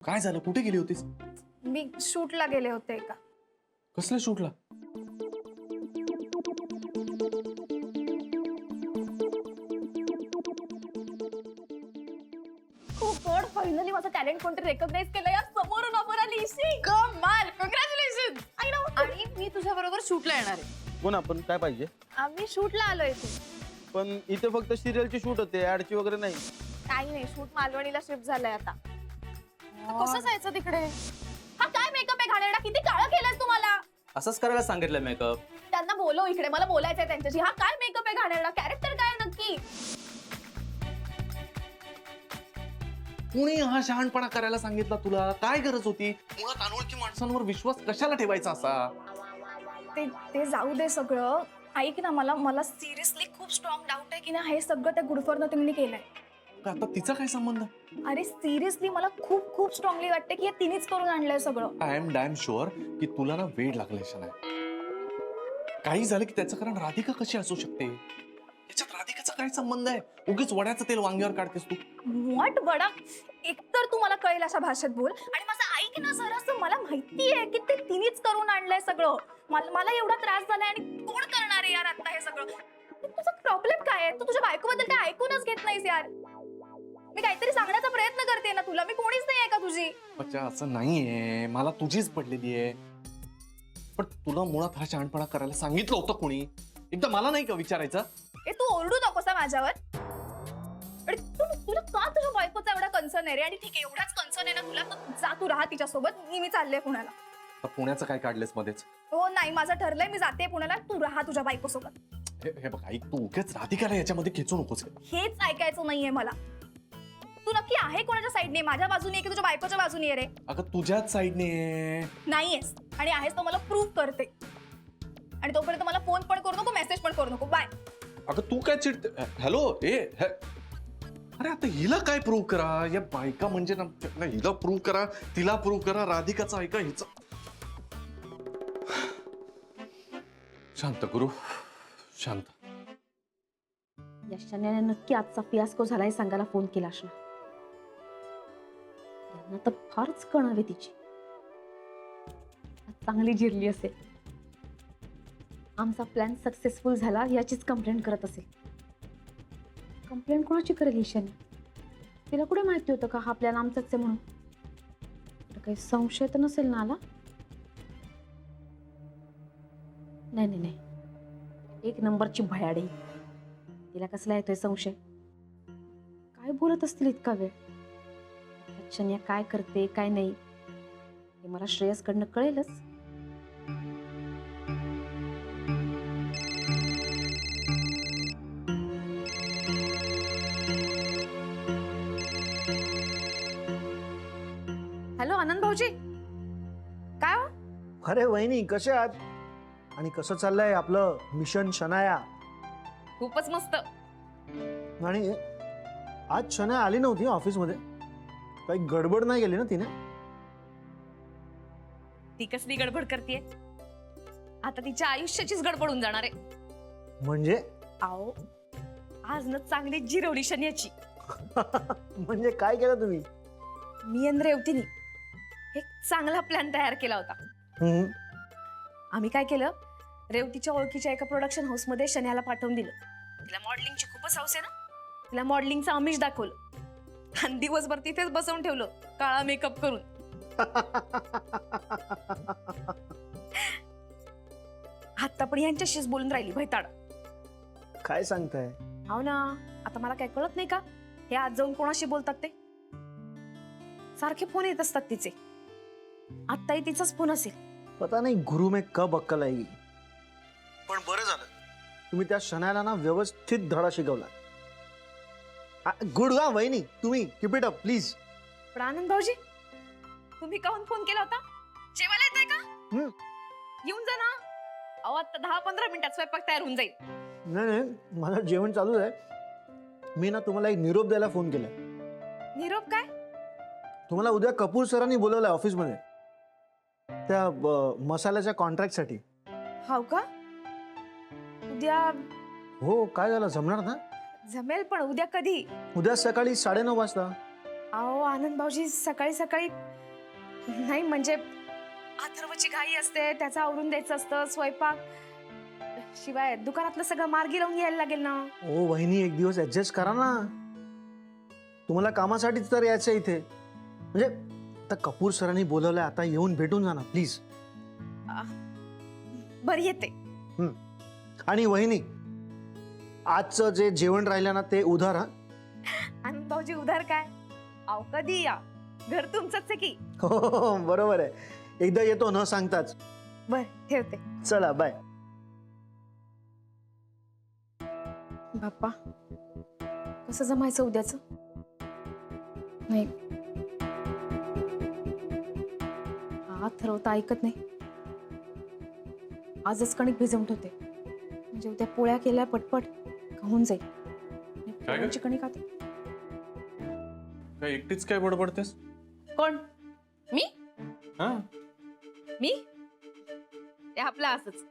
काय झालं? कुठे गेली होतीस? मी शूटला गेले होते एका. कसल्या शूटला? गॉड, फायनली माझं टॅलेंट कोणतरी रेकॉग्नाइज केलं यार. समोरून ऑफर आली. कमाल, काँग्रॅच्युलेशन. I know. आणि मी तुझ्या बरोबर शूटला येणार आहे. कोण आपण? काय पाहिजे? आम्ही शूटला आलोय इथे. पण इथे फक्त सिरियलची शूट होते, ऍडची वगैरे नाही. काही नाही, शूट मालवणीला शिफ्ट झालंय आता. कसं जायचं तिकडे? हा काय मेकअप आहे घाणेरडा? किती काळं केलंय तुम्हाला? असंच करायला सांगितलं मेकअप. त्यांना बोलव इकडे, मला बोलायचंय त्यांच्याशी. हा काय मेकअप आहे घाणेरडा? कॅरेक्टर काय नक्की? कुणी हा शहाणपणा करायला सांगितला तुला? काय गरज होती? मुळात अनोळखी माणसांवर विश्वास कशाला ठेवायचा असा? ते जाऊ दे सगळं. ऐक ना, मला सिरियसली खूप स्ट्रॉंग डाऊट आहे की ना हे सगळं त्या गुडफॉर तिने केलंय. आता तिचा काय संबंध? अरे सिरियसली मला खूप खूप स्ट्रॉंगली वाटते की हे तिनेच करून आणलंय सगळं. आय एम डॅम शुअर की तुला ना वेळ लागलाय शनाया. काही झालं की त्याचं कारण राधिका कशी असू शकते? याच्यात राधिकाचा काय संबंध आहे? उगीच वड्याचं तेल वांग्यावर काढतेस तू. व्हॉट वडा? एकतर तू मला कळेल अशा भाषेत बोल, आणि माझं ऐक ना जरासं. मला माहिती आहे की ते तिनेच करून आणलंय सगळं. मला एवढा त्रास झालाय आणि कोण करणार आहे यार आता हे सगळं? तुझा प्रॉब्लेम काय आहे? तू तुझ्या बायकोबद्दल काय ऐकूनच घेत नाहीस यार. मी काहीतरी सांगण्याचा प्रयत्न करते ना तुला. मी कोणीच नाही आहे का तुझी? अच्छा, असं नाहीये. मला तुझीच पडलेली आहे. पण तुला मुळात हा शहाणपणा करायला सांगितलं होतं कोणी? एकदा मला नाही का विचारायचं? ए, तू ओरडू नकोस हा माझ्यावर. अरे तुला का तुझ्या बायकोचा एवढा कन्सर्न आहे रे? आणि ठीक आहे, एवढाच कन्सर्न आहे ना तुला, तर जा तू राहा तिच्यासोबत. मी चालले पुण्याला. आता पुण्याचं काय काढलेस मध्येच? हो नाही, माझं ठरलंय, मी जाते पुण्याला. तू राहा तुझ्या बायकोसोबत. हे बघ ऐक, तू उगाच राधिकाला याच्यामध्ये खेचू नकोस. हेच ऐकायचं नाहीये मला. तू नक्की आहे कोणाच्या साईडने? माझ्या बाजूने आहे की तुझ्या बायकोच्या बाजूने आहे रे? अगं तुझ्याच साईडने. नाहीयेस, आणि आहेस तो मला प्रूव्ह करते. आणि तोपर्यंत मला फोन पण करू नको, मेसेज पण करू नको. बाय. अगं तू काय चिडते? हॅलो अरे आता हिला काय प्रूव्ह करा? या बायका म्हणजे ना, हिला प्रूव्ह करा, तिला प्रूव्ह करा, राधिकाचा ऐका, हिचा. शांत गुरु, शांत. या शन्याने नक्की आजचा फियास्को झालाय सांगायला फोन केला असणार. यांना तर फारच कण हवी तिची. चांगली जिरली असेल. आमचा प्लॅन सक्सेसफुल झाला याचीच कंप्लेंट करत असेल. कंप्लेंट कोणाची करेल ही शन्या? तिला कुठे माहिती होतं का हा प्लॅन आमचाच आहे म्हणून? काही संशय तर नसेल ना आला? नाही नाही नाही, एक नंबरची भयाडी. तिला कसला येतोय संशय? काय बोलत असतील इतका वेळ? शन्या काय करते काय नाही हे मला श्रेयसकडनं कळेलच. हॅलो आनंद भाऊजी, काय हो? अरे वहिनी, कसे आहात? आणि कसं चाललंय आपलं मिशन शनाया? खूपच मस्त. आणि आज शनाया आली नव्हती ऑफिसमध्ये. काही गडबड नाही गेली ना तिने? ती कसली गडबड करतेय? आता तिच्या आयुष्याचीच गडबड होऊन जाणार आहे. म्हणजे? आओ, आज ना चांगली जिरवली शन्याची. म्हणजे काय केलं तुम्ही? मी आणि रेवतीनी एक चांगला प्लॅन तयार केला होता. आम्ही काय केलं, रेवतीच्या ओळखीच्या एका प्रोडक्शन हाऊस मध्ये शन्याला पाठवून दिलं. तिला मॉडेलिंगची खूपच हौस आहे ना, तिला मॉडेलिंगचं आमिष दाखवलं आणि दिवसभर तिथेच बसवून ठेवलं काळा मेकअप करून. आता पण यांच्याशीच बोलून राहिली भैताड. काय सांगताय? हो ना, आता मला काय कळत नाही का हे आज जाऊन कोणाशी बोलतात ते? सारखे फोन येत असतात तिचे. आत्ताही तिचाच फोन असेल. पता नाही गुरु में कब अक्कल आएगी. पण बरं झालं तुम्ही त्या शनायाला ना व्यवस्थित धडा शिकवला. गुड गा वहिनी, तुम्ही कीप इट अप प्लीज. पण आनंद भाऊजी, तुम्ही काहून फोन केला होता? जेवायला येताय का? येऊन जा ना. अहो आता 10-15 मिनिटात स्वयंपाक तयार होऊन जाईल. नाही नाही, माझं जेवण चालूच आहे. मी ना तुम्हाला एक निरोप द्यायला फोन केलाय. निरोप काय? तुम्हाला उद्या कपूर सरांनी बोलवलंय ऑफिसमध्ये त्या मसाल्याच्या कॉन्ट्रॅक्टसाठी. हाव का? उद्या? हो, काय झालं, जमणार ना? जमेल, पण उद्या कधी? उद्या सकाळी 9:30 वाजता. अहो आनंद भाऊजी सकाळी सकाळी नाही म्हणजे अथर्वची घाई असते, त्याचं आवरून द्यायचं असतं, स्वयंपाक, शिवाय दुकानातलं सगळं मार्गी लावून यायला लागेल ना. ओ वहिनी, एक दिवस ऍडजस्ट करा ना. तुम्हाला कामासाठीच तर यायचं इथे. म्हणजे आता कपूर सरांनी बोलवलंय, आता येऊन भेटून जा ना प्लीज. बरं येते. आणि वहिनी, आजचं जे जेवण राहिलं ना ते उधार हा. आनंद भाऊजी उधार काय, अहो कधी या, घर तुमचंच आहे की. हो बरोबर आहे, एकदा येतो न सांगताच. बर ठेवते. चला बाय. बाप्पा कसं जमायचं उद्याच. नाही हा ठरवता ऐकत नाही. आजच कणिक भिजवून ठेवते, म्हणजे उद्या पोळ्या केल्या पटपट खाऊन जाईल. आणि काय ग? पोळ्याची कणिक आता. काय एकटीच काय बडबडतेस? कोण मी? हा, मी ते आपलं असच.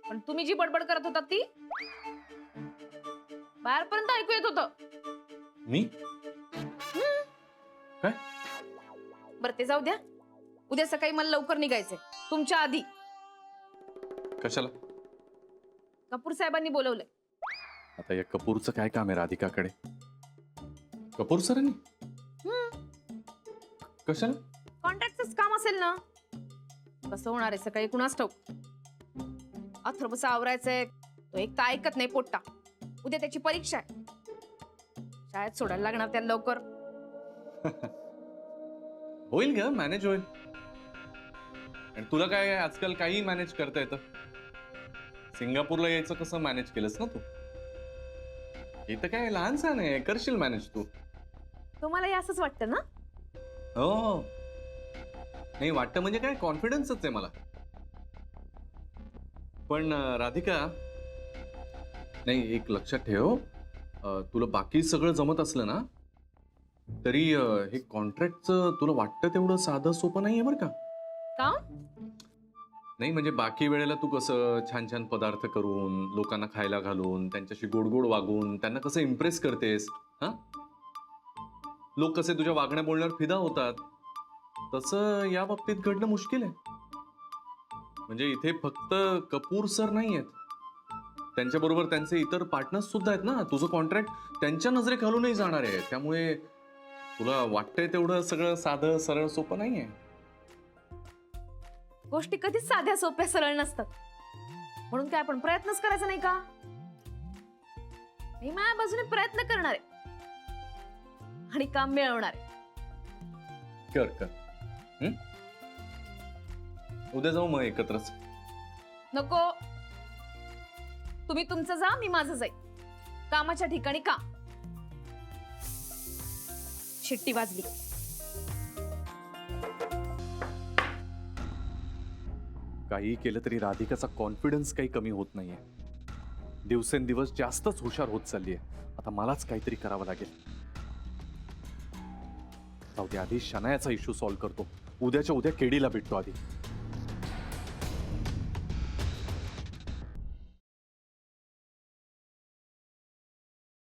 पण तुम्ही जी बडबड करत होता ती बाहेरपर्यंत ऐकू येत होतं. मी काय? बरं ते जाऊ द्या. उद्या सकाळी मला लवकर निघायचंय, तुमच्या आधी. कशाला? कपूर साहेबांनी बोलवलंय. आता या कपूरचं काय काम आहे राधिकाकडे? कपूर सरांनी कशाला? कॉन्ट्रॅक्टच काम असेल ना. कसं होणार आहे सकाळी कुणास ठाऊक. अथर्वचं आवरायचंय, तो एक तर ऐकत नाही पोट्टा. उद्या त्याची परीक्षा आहे, शाळेत सोडायला लागणार त्याला लवकर. होईल ग, मॅनेज होईल. आणि तुला काय आजकाल काही मॅनेज करता येतं. सिंगापूरला यायचं कसं मॅनेज केलंस ना तू. इथं काय लहानसा नाही, करशील मॅनेज तू. तुम्हाला हे असंच वाटतं ना? हो, नाही वाटतं म्हणजे काय, कॉन्फिडन्सच आहे मला. पण राधिका, नाही एक लक्षात ठेव, तुला बाकी सगळं जमत असलं ना तरी हे कॉन्ट्रॅक्टचं तुला वाटतं तेवढं साधं सोपं नाहीये बरं का. का? नाही म्हणजे बाकी वेळेला तू कसं छान छान पदार्थ करून लोकांना खायला घालून त्यांच्याशी गोड गोड वागून त्यांना कसं इम्प्रेस करतेस, हा, लोक कसे तुझ्या वागण्या बोलण्यावर फिदा होतात, तसं या बाबतीत घडणं मुश्किल आहे. म्हणजे इथे फक्त कपूर सर नाही आहेत, त्यांच्याबरोबर त्यांचे इतर पार्टनर्स सुद्धा आहेत ना. तुझं कॉन्ट्रॅक्ट त्यांच्या नजरेखालूनही जाणार आहे, त्यामुळे तुला वाटतंय तेवढं सगळं साधं सरळ सोपं नाहीये. गोष्टी कधीच साध्या सोप्या सरळ नसतात. म्हणून काय आपण प्रयत्नच करायचा नाही का? मी माझ्या बाजूने प्रयत्न करणार आहे आणि काम मिळवणार आहे. कर कर. उद्या जाऊ मग एकत्रच. नको, तुम्ही तुमचं जा, मी माझं जाईल. कामाच्या ठिकाणी काम. शिट्टी वाजली. काही केलं तरी राधिकाचा कॉन्फिडन्स काही कमी होत नाहीये. दिवसेंदिवस जास्तच हुशार होत चालली आहे. आता मलाच काहीतरी करावं लागेल. जाऊ दे, आधी शनायाचा इश्यू सॉल्व्ह करतो. उद्याच्या उद्या केडीला भेटतो आधी.